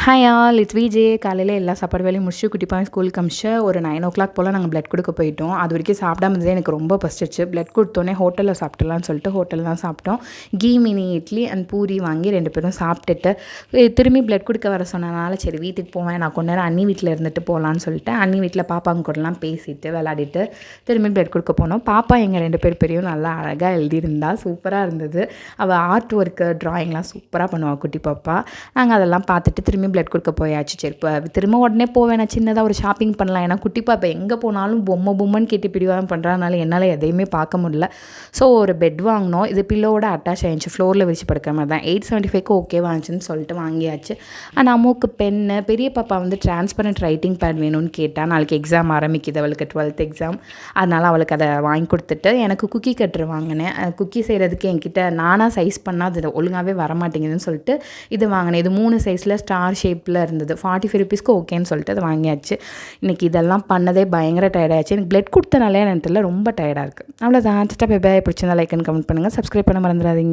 Hi all it's VJ. காலையில் எல்லா சாப்பாடு வேலையும் முடிச்சு குட்டி பையன் ஸ்கூலுக்கு அமிச்சு ஒரு 9 o'clock போல் நாங்கள் பிளட் கொடுக்க போயிட்டோம். அது வரைக்கும் சாப்பிடாம இருந்தது எனக்கு ரொம்ப பசிச்சு. பிளட் கொடுத்தோன்னே ஹோட்டலில் சாப்பிடலான்னு சொல்லிட்டு ஹோட்டலில் தான் சாப்பிட்டோம். கீ மினி இட்லி அண்ட் பூரி வாங்கி 2 பேரும் சாப்பிட்டுட்டு திரும்பி பிளட் கொடுக்க வர சொன்னனால சரி வீட்டுக்கு போவேன், நான் கொஞ்ச நேரம் அண்ணி வீட்டில் இருந்துட்டு போகலான்னு சொல்லிட்டு அண்ணி வீட்டில் பாப்பாங்க கூடலாம் பேசிட்டு விளையாடிட்டு திரும்பி பிளட் கொடுக்க போனோம். பாப்பா எங்கள் 2 பேர் பெரியும் நல்லா அழகாக எழுதியிருந்தா, சூப்பராக இருந்தது. அவள் ஆர்ட் ஒர்க்கு ட்ராயிங்லாம் சூப்பராக பண்ணுவாள் குட்டி பாப்பா. நாங்கள் அதெல்லாம் பார்த்துட்டு திரும்பி பிளட் கொடுக்க போயாச்சு. சரி இப்போ திரும்ப உடனே போவேன், நான் சின்னதாக ஒரு ஷாப்பிங் பண்ணலாம். ஏன்னா குட்டி பாப்பா எங்கே போனாலும் பொம்மைன்னு கேட்டு பிடிவாதம் பண்ணுறதுனால என்னால் எதையுமே பார்க்க முடியல. ஸோ ஒரு பெட் வாங்கினோம். இது பில்லோட அட்டாச் ஆகிடுச்சு, ஃப்ளோரில் விரிச்சு படுக்கிற மாதிரி தான். 875க்கு ஓகே வாங்கிச்சுன்னு சொல்லிட்டு வாங்கியாச்சு. ஆனால் அம்முக்கு பென்னு, பெரிய பாப்பா வந்து டிரான்ஸ்பரண்ட் ரைட்டிங் பேட் வேணும்னு கேட்டால். நாளைக்கு எக்ஸாம் ஆரம்பிக்குது அவளுக்கு, 12th எக்ஸாம். அதனால் அவளுக்கு அதை வாங்கி கொடுத்துட்டு எனக்கு குக்கி கட்டர் வாங்கினேன். குக்கி செய்கிறதுக்கு என்கிட்ட நானாக சைஸ் பண்ணால் அது ஒழுங்காகவே வரமாட்டேங்குதுன்னு சொல்லிட்டு இது வாங்கினேன். இது 3 சைஸில் ஸ்டார் ஷேப்பில் இருந்தது. 45 rupeesக்கு ஓகேன்னு சொல்லிட்டு அதை வாங்கியாச்சு. இன்றைக்கி இதெல்லாம் பண்ணதே பயங்கர டயர்டாகிடுச்சு. எனக்கு பிளட் கொடுத்தனாலே எனக்கு தெரியல, ரொம்ப டயர்டாக இருக்குது. அவ்வளோதான். பை. பிடிச்சிருந்தா லைக் அண்ட் கமெண்ட் பண்ணுங்கள், சப்ஸ்கிரைப் பண்ண மறந்துடாதீங்க.